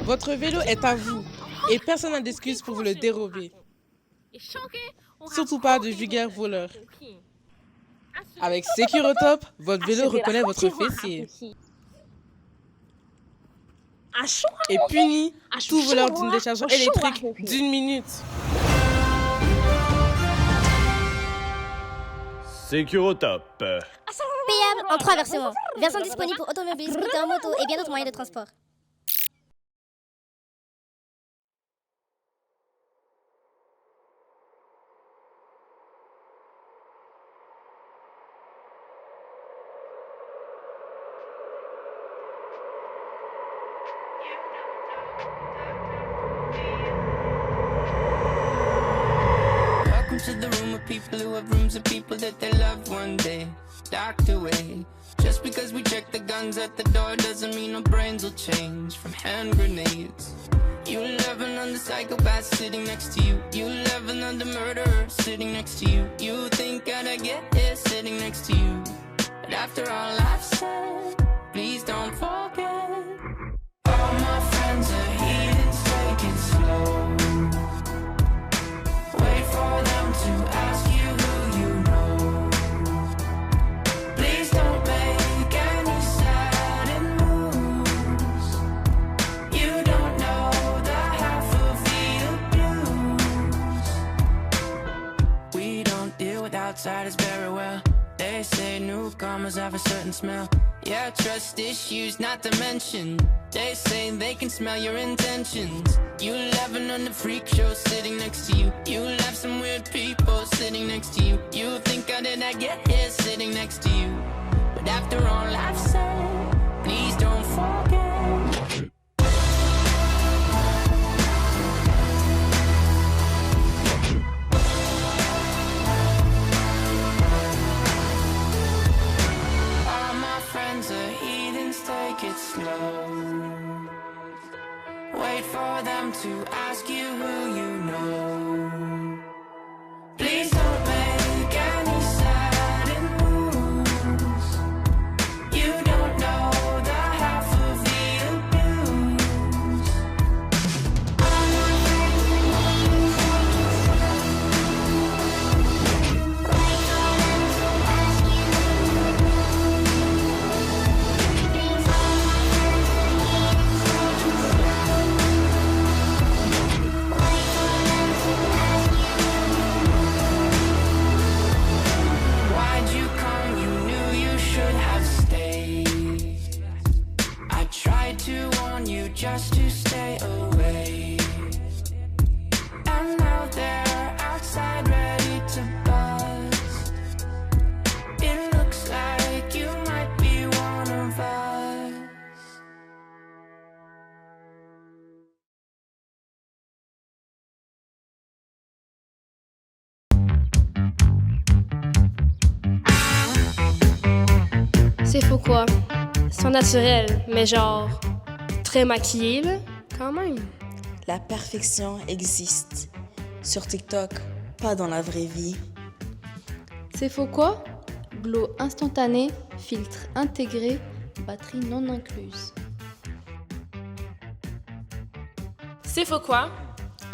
Votre vélo est à vous et personne n'a d'excuse pour vous le dérober. Surtout pas de vulgaires voleurs. Avec Securotop, votre vélo reconnaît votre fessier et punit tout voleur d'une décharge électrique d'une minute. Securotop. Payable en 3 versements. Version disponible pour automobiles, scooters, motos et bien d'autres moyens de transport. Welcome to the room of people who have rooms of people that they love one day docked away. Just because we check the guns at the door doesn't mean our brains will change from hand grenades. You love another psychopath sitting next to you. You love another murderer sitting next to you. You think I'd get here sitting next to you. But after all I've said, please don't forget. All my friends are heathens, take it slow. Wait for them to ask you who you know. Please don't make any sudden moves. You don't know the half of the abuse. We don't deal with outsiders very well. They say newcomers have a certain smell. Yeah, trust issues not to mention. They say they can smell your intentions. You laughing on the freak show sitting next to you. You laugh some weird people sitting next to you. You think I did not get here sitting next to you. But after all I've said, please don't forget. All my friends are heathens, take it slow. Wait for them to ask you who you know. Please don't make any sudden moves. You don't know the half of the abuse. All my friends wait for them to ask you who you know. Please all Why'd you come? You knew you should have stayed. I tried to warn you just to stay away. And now they're outside ready to buzz. It looks like you might be one of us. C'est faux quoi? C'est naturel, mais genre très maquillé là, quand même. La perfection existe. Sur TikTok, pas dans la vraie vie. C'est faux quoi? Glow instantané, filtre intégré, batterie non incluse. C'est faux quoi?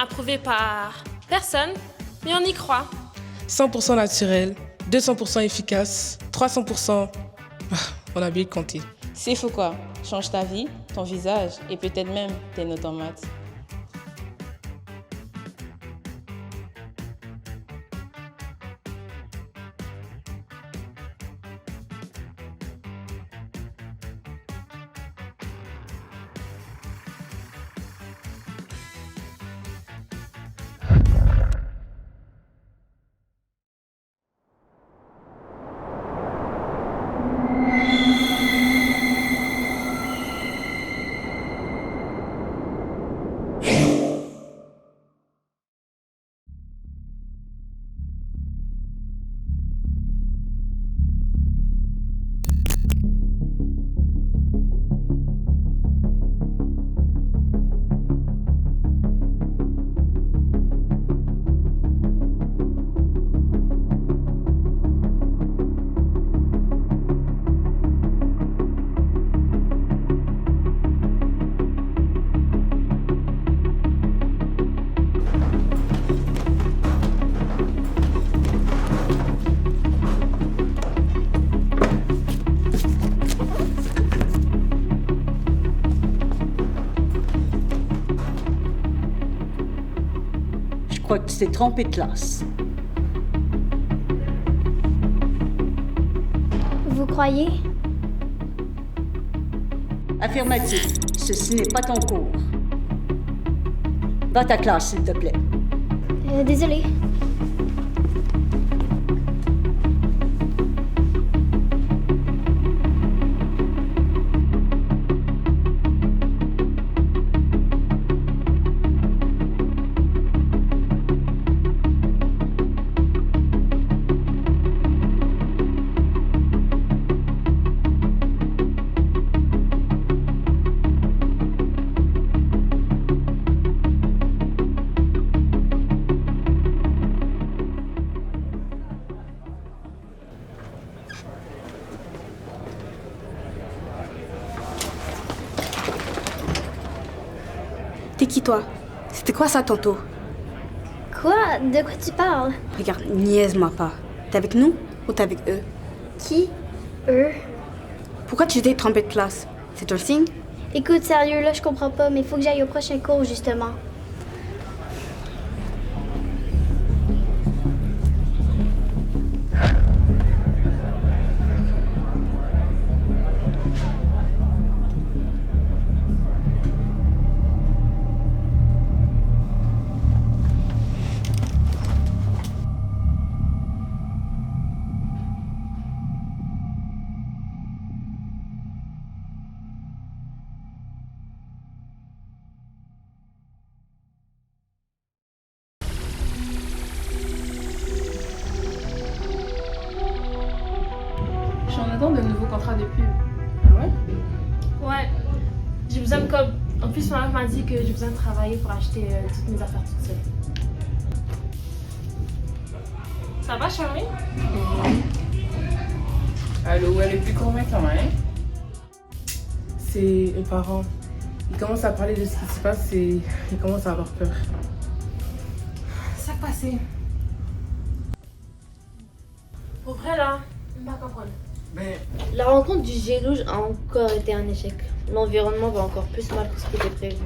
Approuvé par personne, mais on y croit. 100% naturel, 200% efficace, 300%... On a bien compté. C'est faux quoi? Change ta vie, ton visage et peut-être même tes notes en maths. crois que tu t'es trompé de classe. Vous croyez? Affirmatif. Ceci n'est pas ton cours. Va à ta classe, s'il te plaît. Désolée. T'es qui, toi? C'était quoi ça, tantôt? Quoi? De quoi tu parles? Regarde, niaise-moi pas. T'es avec nous ou t'es avec eux? Qui? Eux? Pourquoi tu t'es trompé de classe? C'est un signe? Écoute, sérieux, là, je comprends pas, mais faut que j'aille au prochain cours, justement. Je suis en attente de nouveaux contrats de pub. Ouais. J'ai besoin de comme. En plus, ma mère m'a dit que j'ai besoin de travailler pour acheter toutes mes affaires toute seule. Ça va, Charlie? Allô, elle est plus convaincante, hein? C'est mes parents. Ils commencent à parler de ce qui se passe et ils commencent à avoir peur. Ça a passé. Pour vrai, là, on va comprendre. Ben, La rencontre du Jet Rouge a encore été un échec. L'environnement va encore plus mal que ce qui était prévu.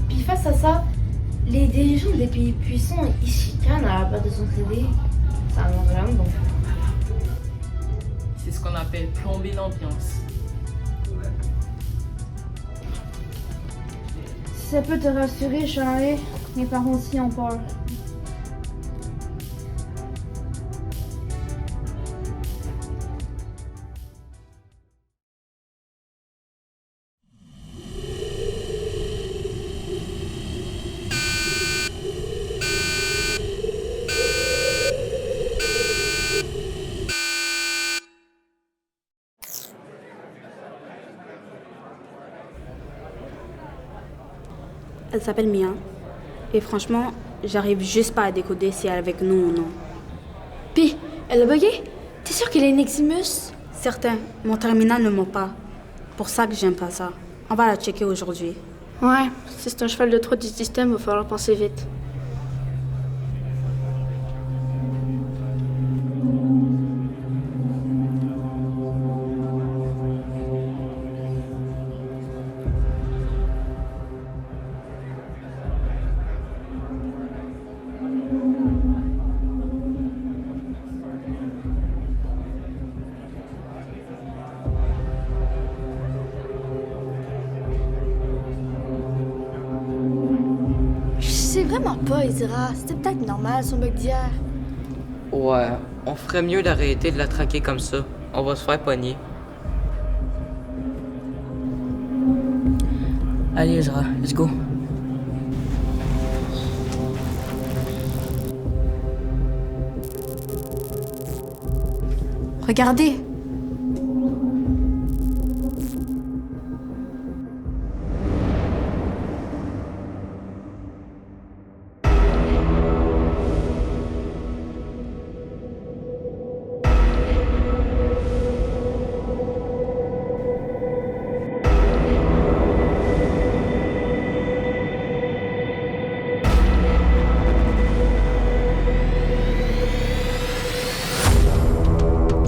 Puis face à ça, les dirigeants des pays puissants, ils chicanent à la place de s'entraider. Ça rend vraiment bon. C'est ce qu'on appelle plomber l'ambiance. Si ça peut te rassurer, Charlie, mes parents aussi ont peur. Elle s'appelle Mia. Et franchement, j'arrive juste pas à décoder si elle est avec nous ou non. Puis, elle a bugué? T'es sûr qu'elle est une Eximus? Certain, mon terminal ne ment pas. Pour ça que j'aime pas ça. On va la checker aujourd'hui. Ouais, si c'est un cheval de trop du système, va falloir penser vite. Je sais vraiment pas, Izira. C'était peut-être normal, son bug d'hier. Ouais, on ferait mieux d'arrêter de la traquer comme ça. On va se faire pogner. Allez, Ezra, let's go. Regardez.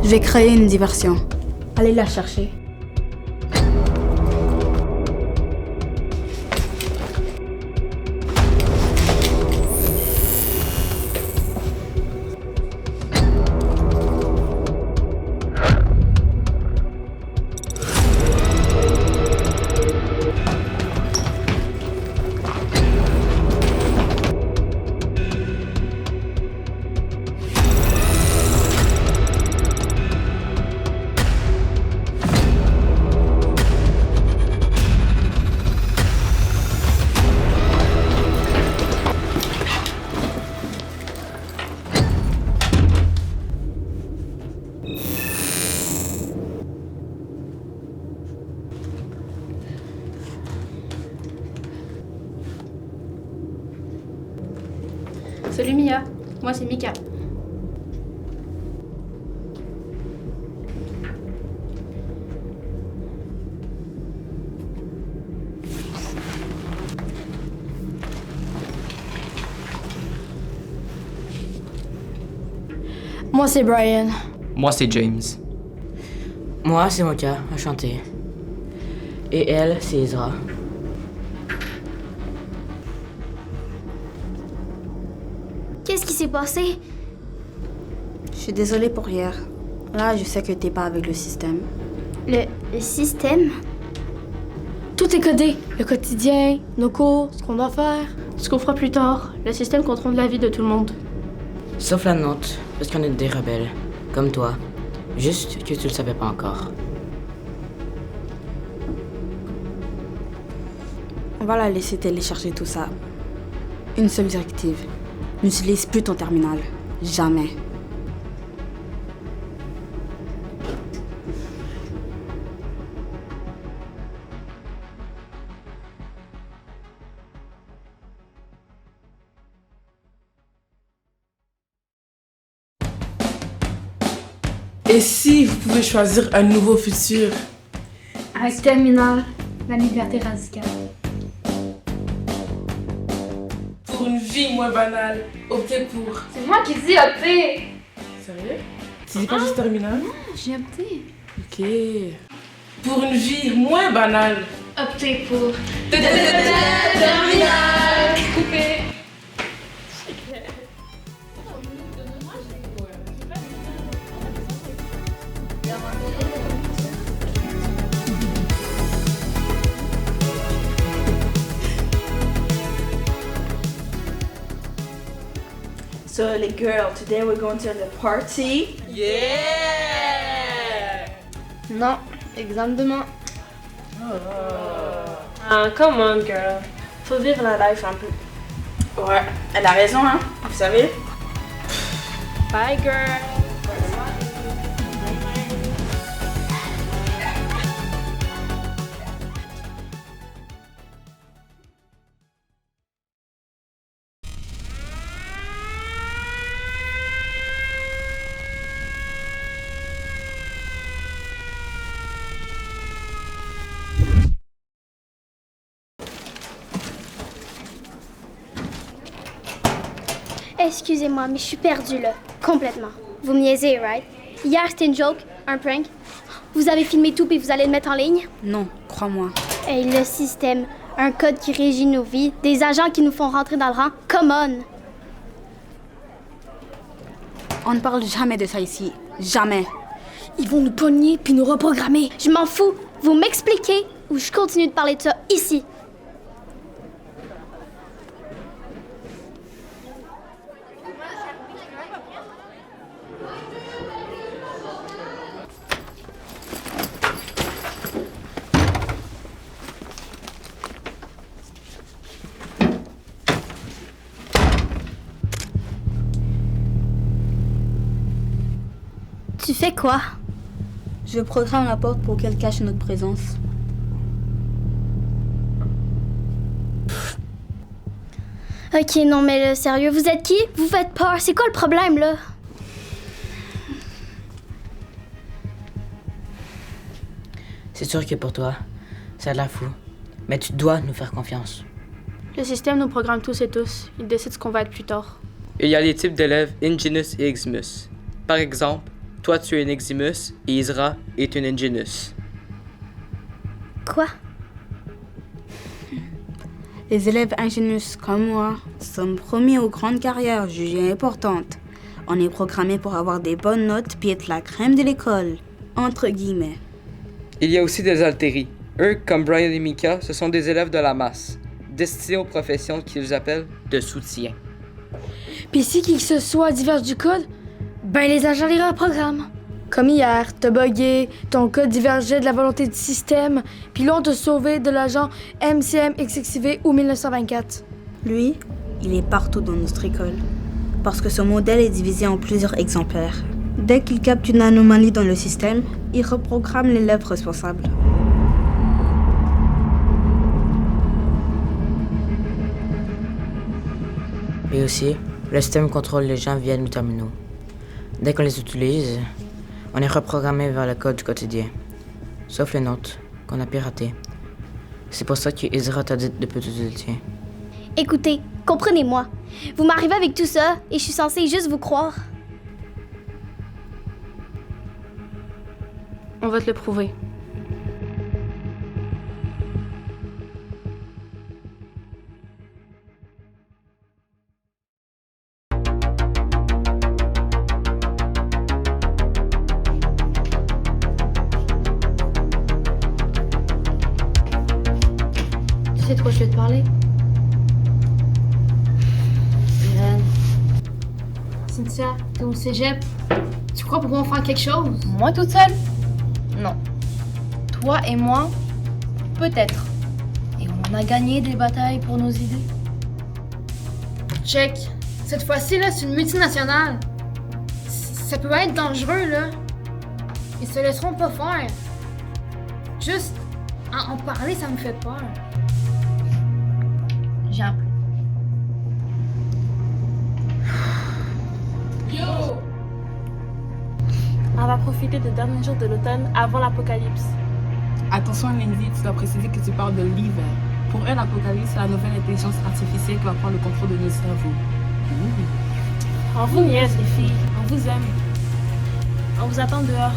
Je vais créer une diversion. Allez la chercher. Salut Mia, moi c'est Mika. Moi c'est Brian. Moi, c'est James. Moi, c'est Mocha, enchanté. Et elle, c'est Ezra. Qu'est-ce qui s'est passé? Je suis désolée pour hier. Là, je sais que t'es pas avec le système. Le système? Tout est codé. Le quotidien, nos cours, ce qu'on doit faire, ce qu'on fera plus tard. Le système contrôle la vie de tout le monde. Sauf la nôtre, parce qu'on est des rebelles. Comme toi. Juste que tu le savais pas encore. On va la laisser télécharger tout ça. Une seule directive. N'utilise plus ton terminal. Jamais. Et si vous pouvez choisir un nouveau futur? Avec terminal, la liberté radicale. Pour une vie moins banale, optez pour... C'est moi qui dis opter. Sérieux? Tu dis pas juste terminal? J'ai opté. Ok. Pour une vie moins banale. Opter pour... Terminal. Coupé. So, les girls, today we're going to the party. Non, examen demain. Ah, come on, girl. Faut vivre la life un peu. Ouais, elle a raison, hein, vous savez. Bye, girl. Excusez-moi, mais je suis perdue là, complètement. Vous me niaisez, right? Hier, c'était une joke, un prank. Vous avez filmé tout puis vous allez le mettre en ligne? Non, crois-moi. Et le système, un code qui régit nos vies, des agents qui nous font rentrer dans le rang. Come on! On ne parle jamais de ça ici. Jamais. Ils vont nous pogner puis nous reprogrammer. Je m'en fous. Vous m'expliquez ou je continue de parler de ça ici. Tu fais quoi? Je programme la porte pour qu'elle cache notre présence. Ok, non mais là, sérieux, vous êtes qui? Vous faites peur, c'est quoi le problème là? C'est sûr que pour toi, ça a l'air fou. Mais tu dois nous faire confiance. Le système nous programme tous et tous. Il décide ce qu'on va être plus tard. Il y a les types d'élèves Ingenus et Eximus. Par exemple, toi tu es un Eximus et Isra est une Ingenus. Quoi? Les élèves ingénieux comme moi sommes promis aux grandes carrières jugées importantes. On est programmé pour avoir des bonnes notes puis être la crème de l'école, entre guillemets. Il y a aussi des altéries. Eux, comme Brian et Mika, ce sont des élèves de la masse, destinés aux professions qu'ils appellent de soutien. Puis si qui que ce soit diverge du code, ben les agents les reprogramment. Comme hier, t'as bugué, ton code divergeait de la volonté du système, puis là on t'a sauvé de l'agent MCM-XXV ou 1924. Lui, il est partout dans notre école, parce que son modèle est divisé en plusieurs exemplaires. Dès qu'il capte une anomalie dans le système, il reprogramme l'élève responsable. Et aussi, Le système contrôle les gens via nos terminaux. Dès qu'on les utilise, on est reprogrammé vers le code du quotidien. Sauf les nôtres, qu'on a piratés. C'est pour ça qu'Ezra t'a dit de peut-être le tien. Écoutez, comprenez-moi. Vous m'arrivez avec tout ça et je suis censée juste vous croire. On va te le prouver. Tu sais de quoi je vais te parler? Irène. Cynthia, t'es au cégep. Tu crois pouvoir faire quelque chose? Moi toute seule? Non. Toi et moi, peut-être. Et on a gagné des batailles pour nos idées. Check. Cette fois-ci, là, c'est une multinationale. Ça peut être dangereux, là. Ils se laisseront pas faire. Juste, en parler, ça me fait peur. J'ai un plan. On va profiter des derniers jours de l'automne avant l'apocalypse. Attention Lindsay, tu dois préciser que tu parles de l'hiver. Pour elle, l'apocalypse, c'est la nouvelle intelligence artificielle qui va prendre le contrôle de nos cerveaux. On vous niaise, les filles. On vous aime. On vous attend dehors.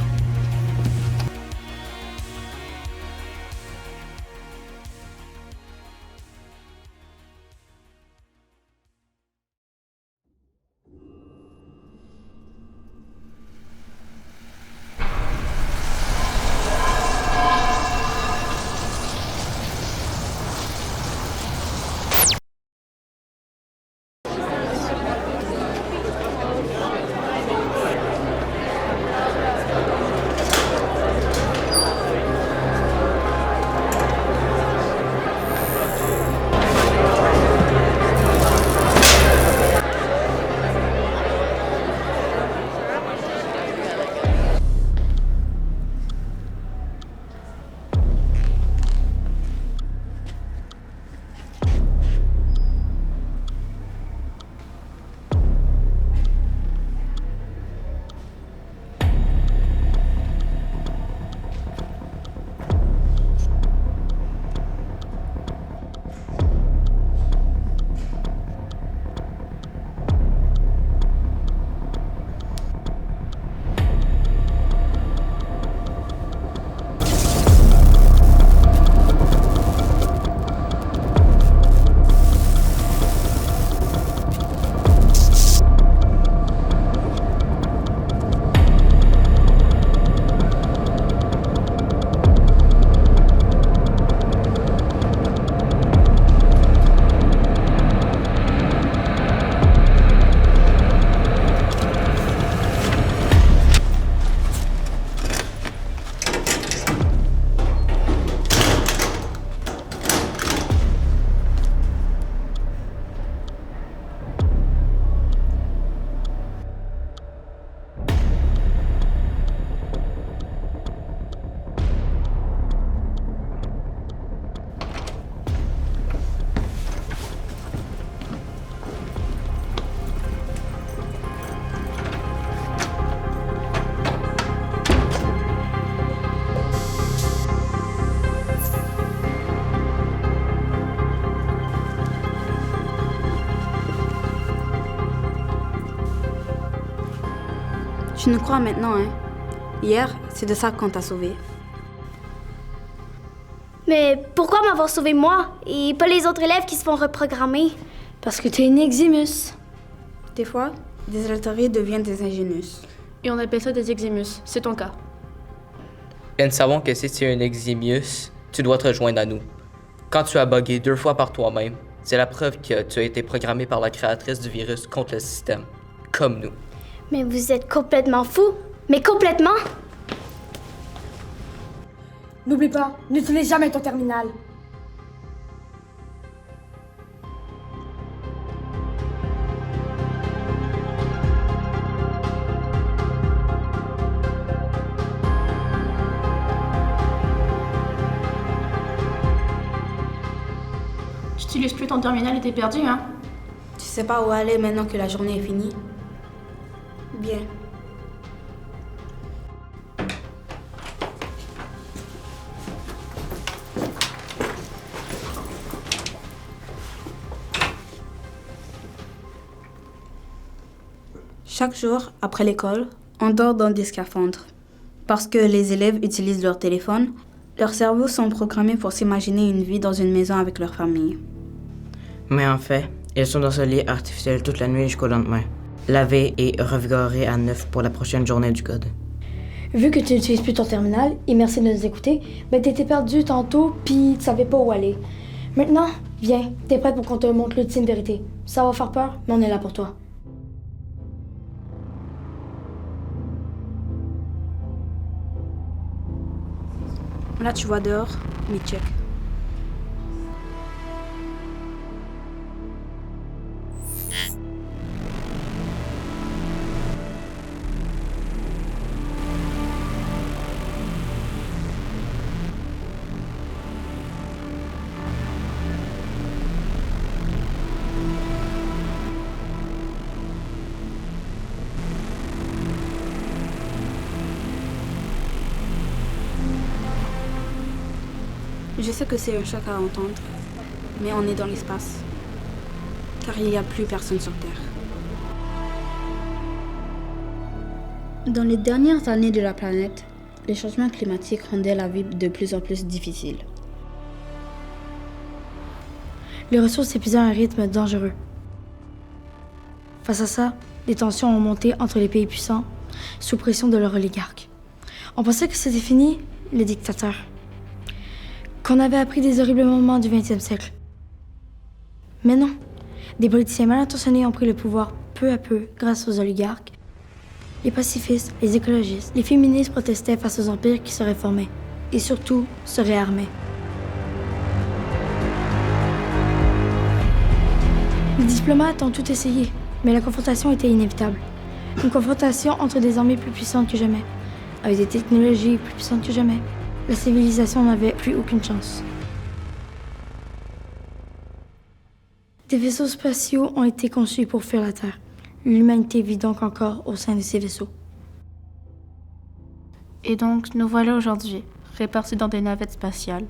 Tu nous crois maintenant, hein? Hier, c'est de ça qu'on t'a sauvé. Mais pourquoi m'avoir sauvé moi et pas les autres élèves qui se font reprogrammer? Parce que t'es une Eximus. Des fois, des altéries deviennent des ingénus. Et on appelle ça des Eximus. C'est ton cas. Et nous savons que si tu es un Eximius, tu dois te rejoindre à nous. Quand tu as bugué 2 fois par toi-même, c'est la preuve que tu as été programmé par la créatrice du virus contre le système. Comme nous. Mais vous êtes complètement fou. Mais complètement. N'oublie pas, n'utilise jamais ton terminal. Tu n'utilises plus ton terminal et t'es perdu, hein? Tu sais pas où aller maintenant que la journée est finie? Bien. Chaque jour, après l'école, on dort dans des scaphandres. Parce que les élèves utilisent leur téléphone, leurs cerveaux sont programmés pour s'imaginer une vie dans une maison avec leur famille. Mais en fait, ils sont dans ce lit artificiel toute la nuit jusqu'au lendemain, lavés et revigorés à neuf pour la prochaine journée du code. Vu que tu n'utilises plus ton terminal, et merci de nous écouter, ben t'étais perdu tantôt pis tu savais pas où aller. Maintenant, viens, t'es prête pour qu'on te montre l'ultime vérité. Ça va faire peur, mais on est là pour toi. Là, tu vois dehors, mais check. Je sais que c'est un choc à entendre, mais on est dans l'espace, car il n'y a plus personne sur Terre. Dans les dernières années de la planète, les changements climatiques rendaient la vie de plus en plus difficile. Les ressources s'épuisaient à un rythme dangereux. Face à ça, les tensions ont monté entre les pays puissants, sous pression de leurs oligarques. On pensait que c'était fini, les dictateurs. Qu'on avait appris des horribles moments du XXe siècle. Mais non, des politiciens mal intentionnés ont pris le pouvoir peu à peu grâce aux oligarques. Les pacifistes, les écologistes, les féministes protestaient face aux empires qui se réformaient et surtout se réarmaient. Les diplomates ont tout essayé, mais la confrontation était inévitable. Une confrontation entre des armées plus puissantes que jamais, avec des technologies plus puissantes que jamais. La civilisation n'avait plus aucune chance. Des vaisseaux spatiaux ont été conçus pour fuir la Terre. L'humanité vit donc encore au sein de ces vaisseaux. Et donc, nous voilà aujourd'hui, répartis dans des navettes spatiales.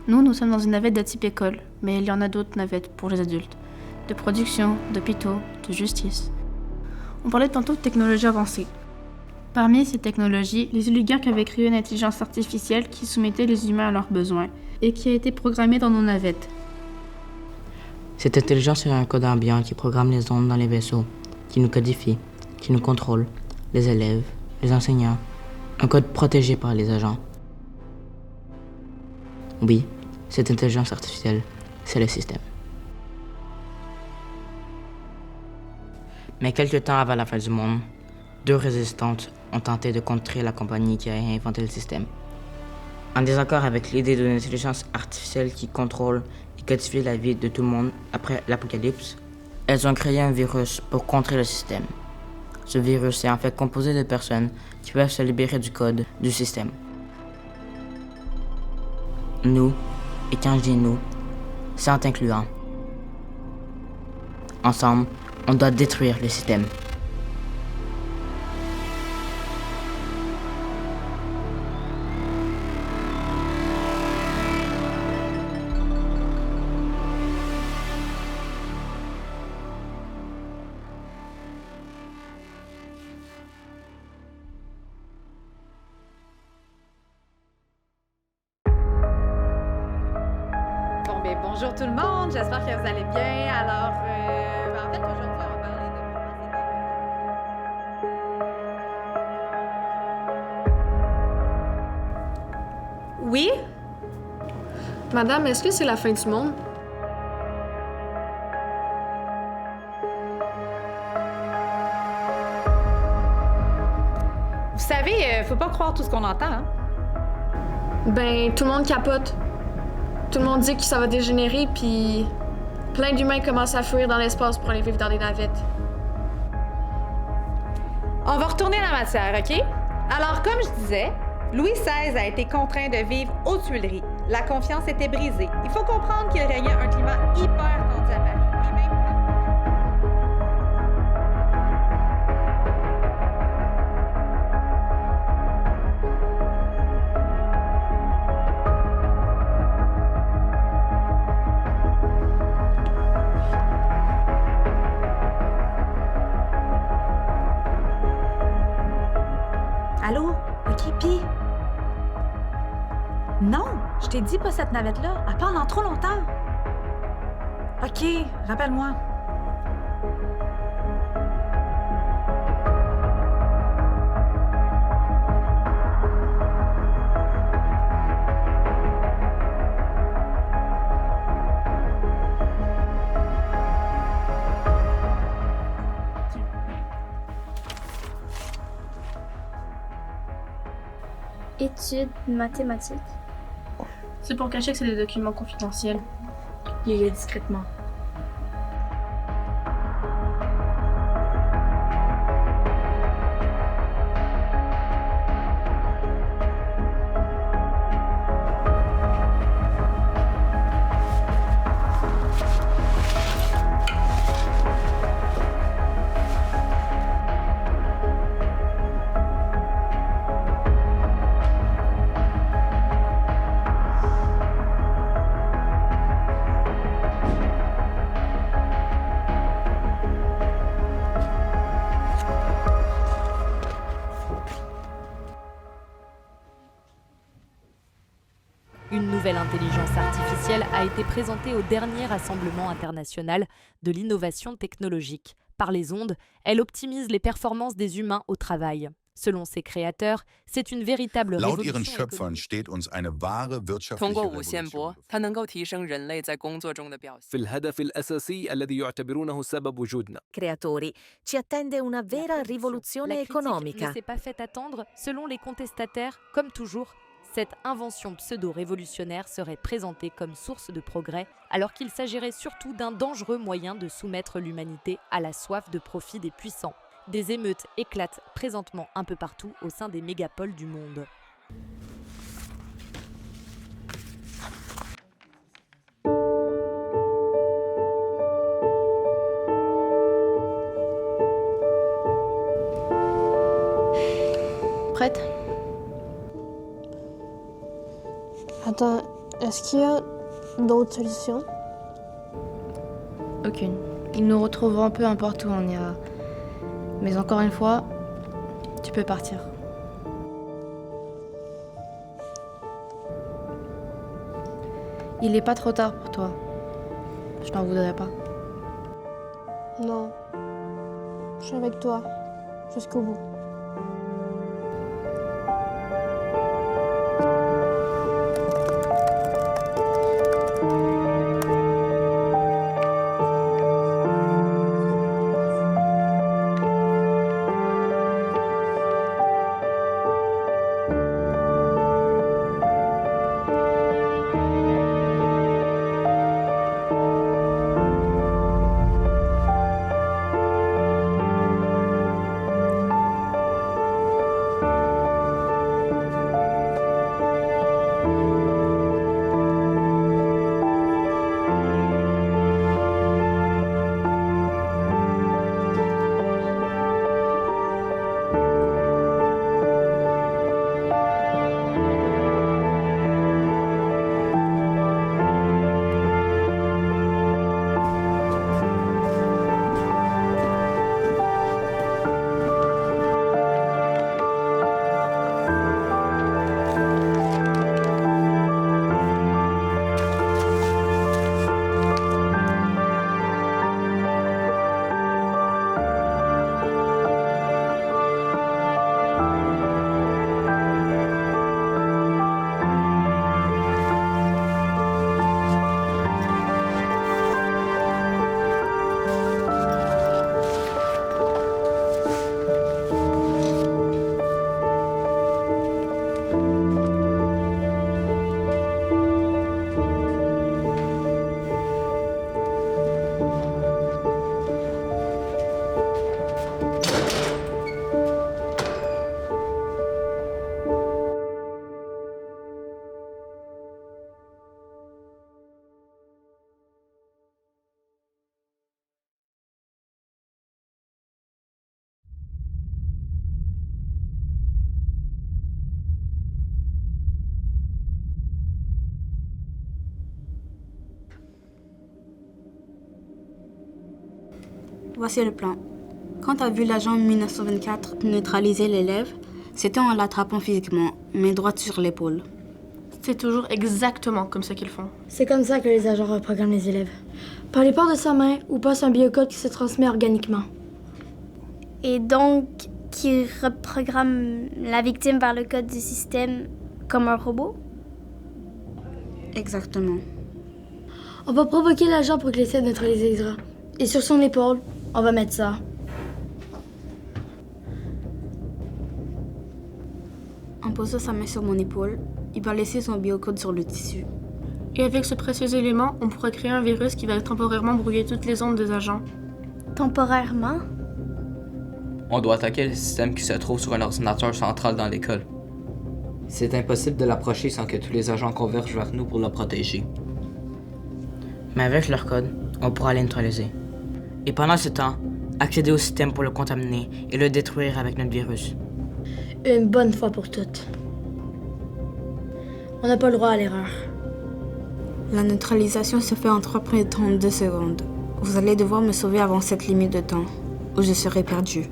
Nous sommes dans une navette de type école, mais il y en a d'autres navettes pour les adultes. De production, d'hôpitaux, de justice. On parlait tantôt de technologie avancée. Parmi ces technologies, les oligarques avaient créé une intelligence artificielle qui soumettait les humains à leurs besoins et qui a été programmée dans nos navettes. Cette intelligence est un code ambiant qui programme les ondes dans les vaisseaux, qui nous codifie, qui nous contrôle, les élèves, les enseignants. Un code protégé par les agents. Oui, cette intelligence artificielle, c'est le système. Mais quelque temps avant la fin du monde, 2 résistantes ont tenté de contrer la compagnie qui a inventé le système. En désaccord avec l'idée d'une intelligence artificielle qui contrôle et codifie la vie de tout le monde après l'apocalypse, elles ont créé un virus pour contrer le système. Ce virus est en fait composé de personnes qui peuvent se libérer du code du système. Nous, et quand je dis nous, c'est en t'incluant. Ensemble, on doit détruire le système. Bonjour tout le monde, j'espère que vous allez bien. Alors, en fait, aujourd'hui, on va parler de... Oui? Madame, est-ce que c'est la fin du monde? Vous savez, faut pas croire tout ce qu'on entend, hein? Ben, tout le monde capote. Tout le monde dit que ça va dégénérer, puis plein d'humains commencent à fuir dans l'espace pour aller vivre dans des navettes. On va retourner à la matière, OK? Alors, comme je disais, Louis XVI a été contraint de vivre aux Tuileries. La confiance était brisée. Il faut comprendre qu'il régnait un climat hyper tendu à Paris. Allô? OK, pis? Non, je t'ai dit pas cette navette-là. Elle parle en trop longtemps. OK, rappelle-moi. Études mathématiques. C'est pour cacher que c'est des documents confidentiels. Liés discrètement. Une nouvelle intelligence artificielle a été présentée au dernier Rassemblement international de l'innovation technologique. Par les ondes, elle optimise les performances des humains au travail. Selon ses créateurs, c'est une véritable Laut ihren révolution Schöpfern steht uns eine wahre 通过 wirtschaftliche 无线波，它能够提升人类在工作中的表现。 في الهدف الأساسي الذي يعتبرونه سبب وجودنا. Creatori, ci attende una vera rivoluzione La critique economica. ne s'est pas fait attendre. Selon les contestataires, comme toujours, cette invention pseudo-révolutionnaire serait présentée comme source de progrès, alors qu'il s'agirait surtout d'un dangereux moyen de soumettre l'humanité à la soif de profit des puissants. Des émeutes éclatent présentement un peu partout au sein des mégapoles du monde. Prête? Attends, est-ce qu'il y a d'autres solutions? Aucune. Ils nous retrouveront peu importe où on ira. Mais encore une fois, tu peux partir. Il n'est pas trop tard pour toi. Je t'en voudrais pas. Non. Je suis avec toi. Jusqu'au bout. Voici le plan. Quand tu as vu l'agent 1924 neutraliser l'élève, C'était en l'attrapant physiquement, mais droite sur l'épaule. C'est toujours exactement comme ça qu'ils font. C'est comme ça que les agents reprogramment les élèves. Par les pores de sa main ou passe un biocode qui se transmet organiquement. Et donc, qui reprogramme la victime vers le code du système comme un robot? Exactement. On va provoquer l'agent pour qu'il essaie de neutraliser Ezra. Et sur son épaule, on va mettre ça. En posant sa main sur mon épaule, il va laisser son biocode sur le tissu. Et avec ce précieux élément, on pourra créer un virus qui va temporairement brouiller toutes les ondes des agents. Temporairement? On doit attaquer le système qui se trouve sur un ordinateur central dans l'école. C'est impossible de l'approcher sans que tous les agents convergent vers nous pour le protéger. Mais avec leur code, on pourra les neutraliser. Et pendant ce temps, accéder au système pour le contaminer et le détruire avec notre virus. Une bonne fois pour toutes. On n'a pas le droit à l'erreur. La neutralisation se fait en 3,32 secondes. Vous allez devoir me sauver avant cette limite de temps, ou je serai perdu.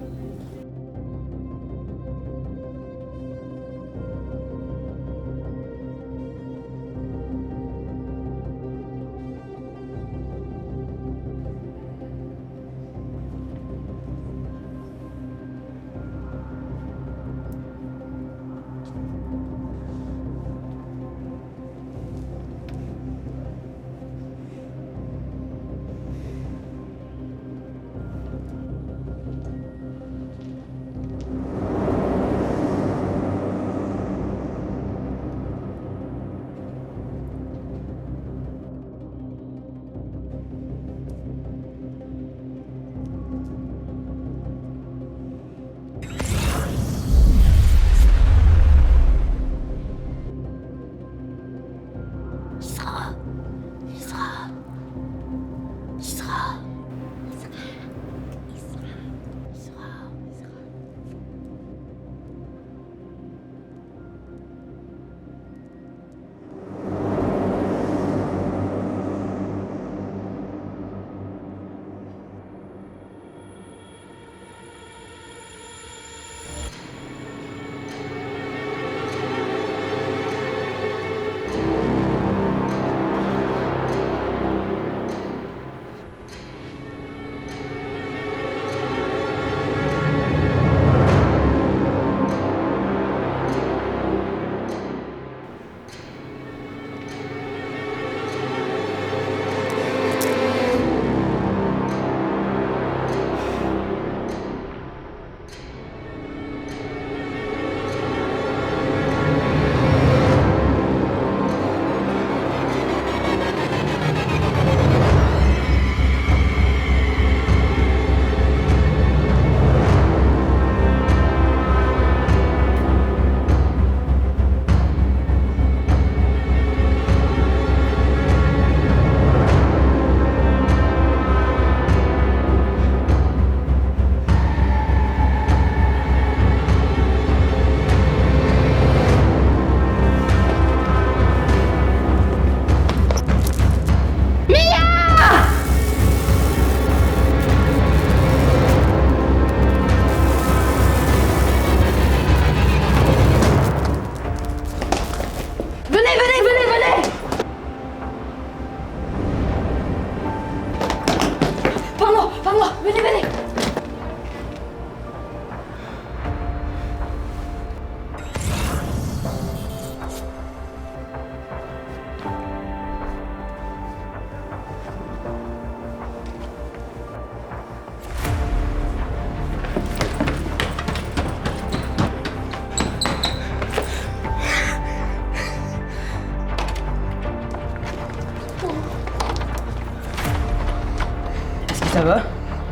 Ça va?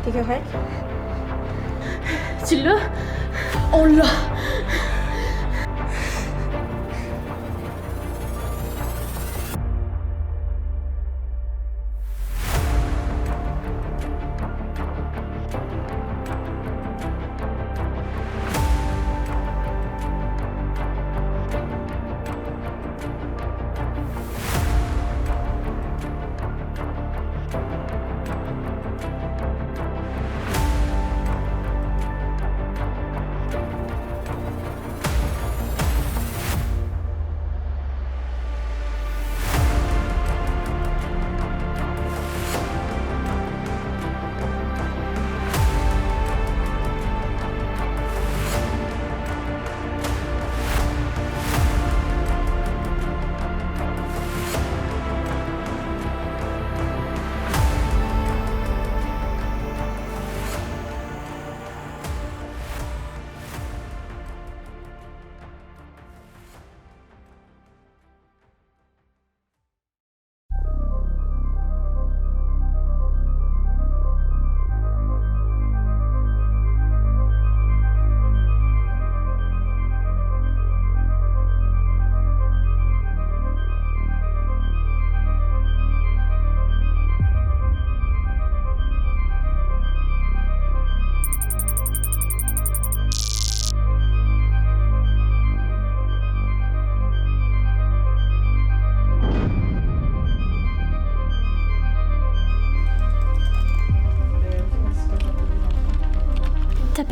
T'es correct? Tu l'as? On l'a!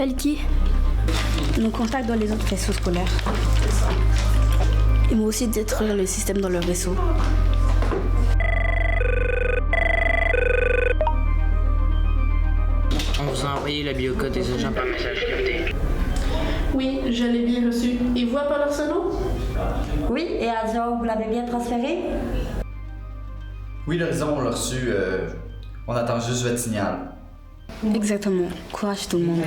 appelle qui? Nos contacts dans les autres vaisseaux scolaires. Ils m'ont aussi détruire le système dans leur vaisseau. On vous a envoyé le biocode des agents par message crypté. Oui, je l'ai bien reçu. Et vous, Paul Arsenault? Oui, et Horizon, vous l'avez bien transféré? Oui, l'Horizon, on l'a reçu. On attend juste votre signal. Exactement. Courage tout le monde.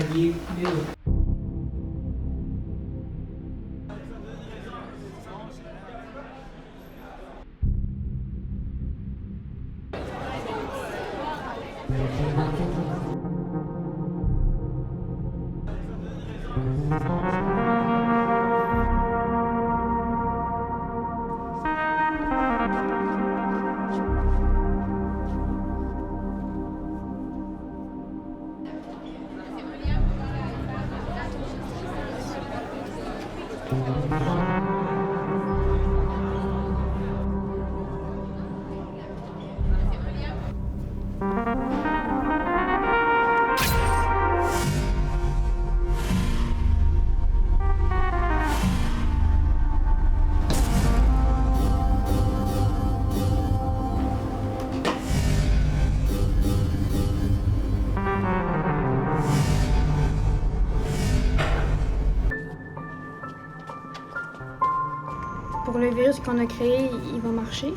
Pour le virus qu'on a créé, il va marcher?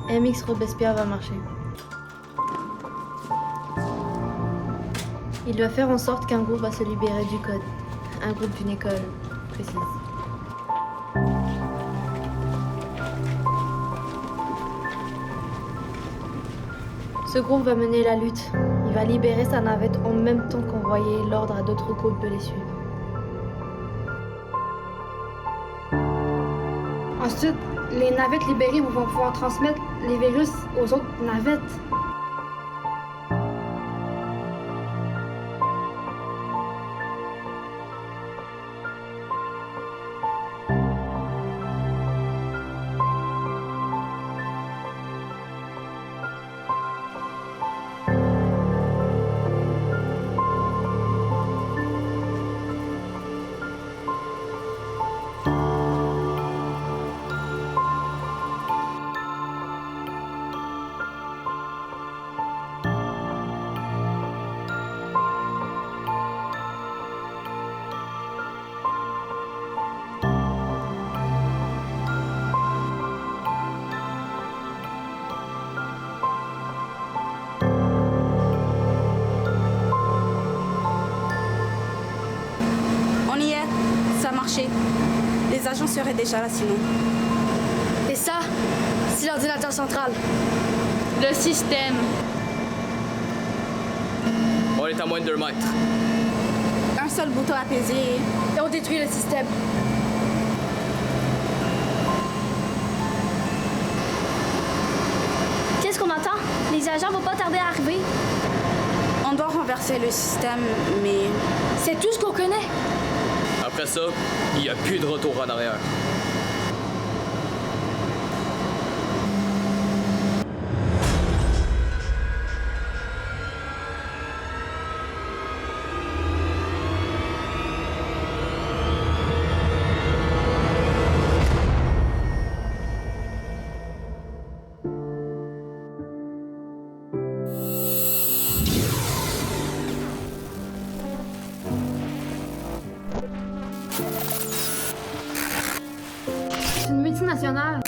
MX Robespierre va marcher. Il doit faire en sorte qu'un groupe va se libérer du code. Un groupe d'une école précise. Ce groupe va mener la lutte. Il va libérer sa navette en même temps qu'envoyer l'ordre à d'autres groupes de les suivre. Ensuite, les navettes libérées vont pouvoir transmettre les virus aux autres navettes. On y est. Ça a marché. Les agents seraient déjà là sinon. Et ça, c'est l'ordinateur central. Le système. On est à moins de 2 mètres. Un seul bouton apaisé. Et on détruit le système. Qu'est-ce qu'on entend? Les agents vont pas tarder à arriver. On doit renverser le système, mais... C'est tout ce qu'on connaît. Après ça, il n'y a plus de retour en arrière. C'est une multinationale.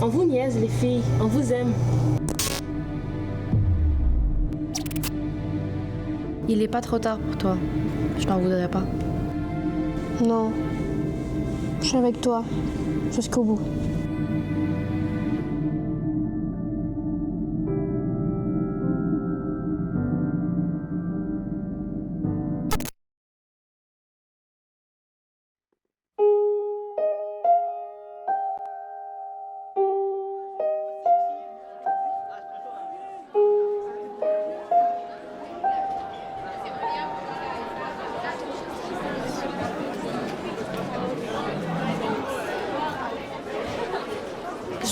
On vous niaise, les filles. On vous aime. Il est pas trop tard pour toi. Je t'en voudrais pas. Non. Je suis avec toi. Jusqu'au bout.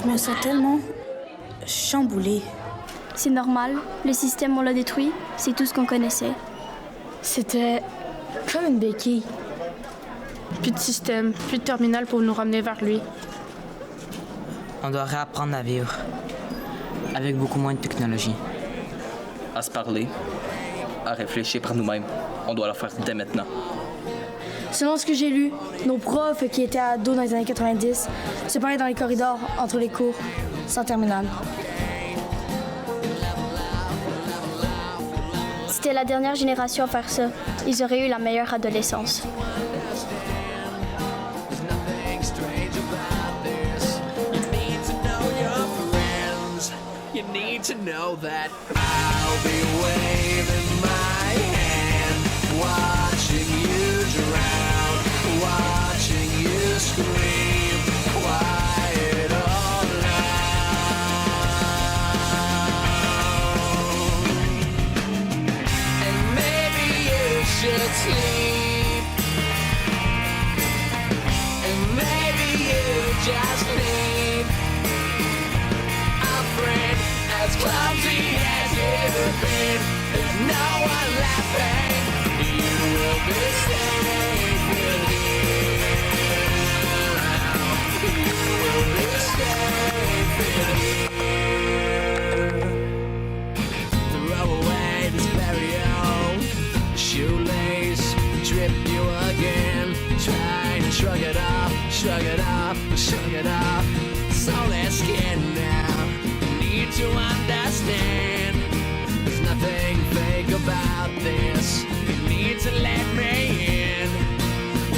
Je me sens tellement chamboulée. C'est normal, le système, on l'a détruit, c'est tout ce qu'on connaissait. C'était comme une béquille. Plus de système, plus de terminal pour nous ramener vers lui. On doit réapprendre à vivre. Avec beaucoup moins de technologie. À se parler, à réfléchir par nous-mêmes. On doit le faire dès maintenant. Selon ce que j'ai lu, nos profs qui étaient ados dans les années 90 se parlaient dans les corridors entre les cours, sans terminal. C'était la dernière génération à faire ça. Ils auraient eu la meilleure adolescence. You need to know that I'll be waving my hand, watching you drown, watching you scream, quiet all alone. And maybe you should sleep, and maybe you just need as clumsy as you've been. There's no one laughing. You will be safe with here. You will be safe with here. Throw away this burial shoelace, trip you again. Try to shrug it off, shrug it off, shrug it off. So let's skin now. To understand, there's nothing fake about this. You need to let me in.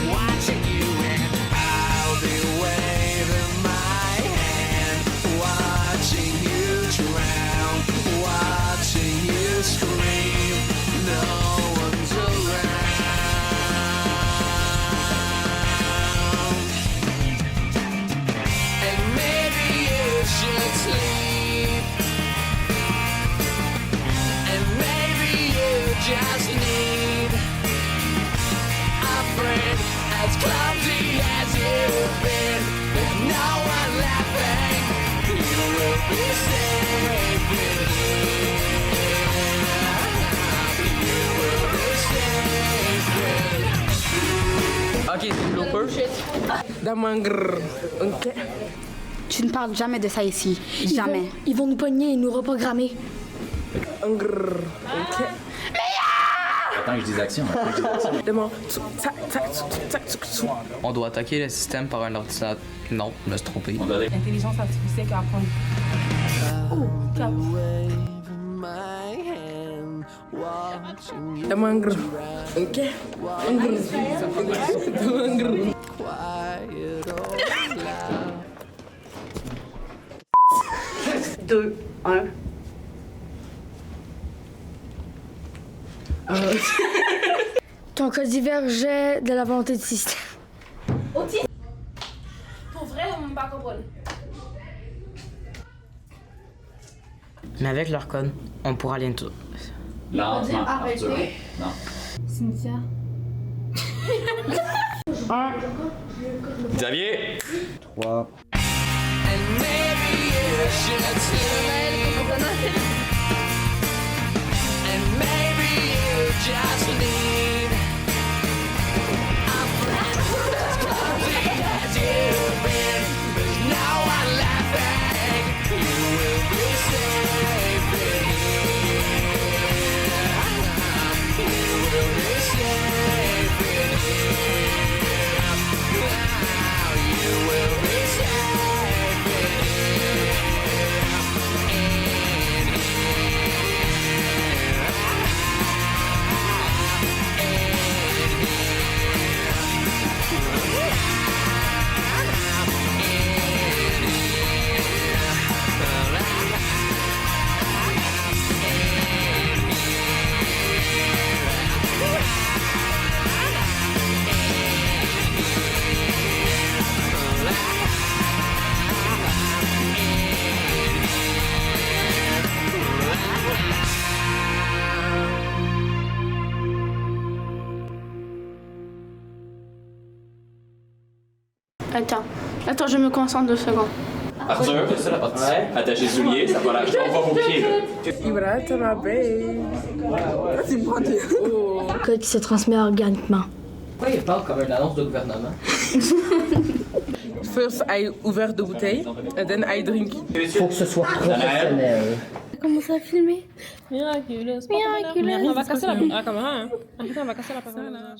Watching you and I'll be waving my hand, watching you drown, watching you scream. No one's around, and maybe you should sleep. Just need a friend as clumsy as you've been. There's no one laughing. You will be safe with you will be safe with Ok, c'est le blooper. Ok. Tu ne parles jamais de ça ici. Jamais. Ils vont nous pogner et nous reprogrammer. Ok. Attends que je dise action. On doit attaquer le système par un ordinateur. Non, je me suis trompé. L'intelligence artificielle qui apprend. Oh, cap. Ok. 2, 1. Ton code divergeait de la volonté du système. Autiste? Pour vrai, on ne peut pas comprendre. Mais avec leur code, on pourra aller tout. Lentement, Arthur. Non. Cynthia. 1. Xavier. 3. And maybe you should sleep. And maybe you just need a friend as clumsy as you've been. There's no one laughing. You will be safe in here. You will be safe in here. You will be safe in here. Attends, je me concentre 2 secondes. Arthur, attachez les souliers, ça va l'air. On va vos pieds, là. Ibra, tu m'appelles. Tu me prends tout. Code qui se transmet organiquement. Pourquoi il parle comme une annonce de gouvernement? First, I ouvert de bouteille, and then I drink. Faut que ce soit professionnel. Comment ça a filmé? Miraculous. Miraculous. On va casser la caméra, hein. Arrêtez, on va casser la caméra.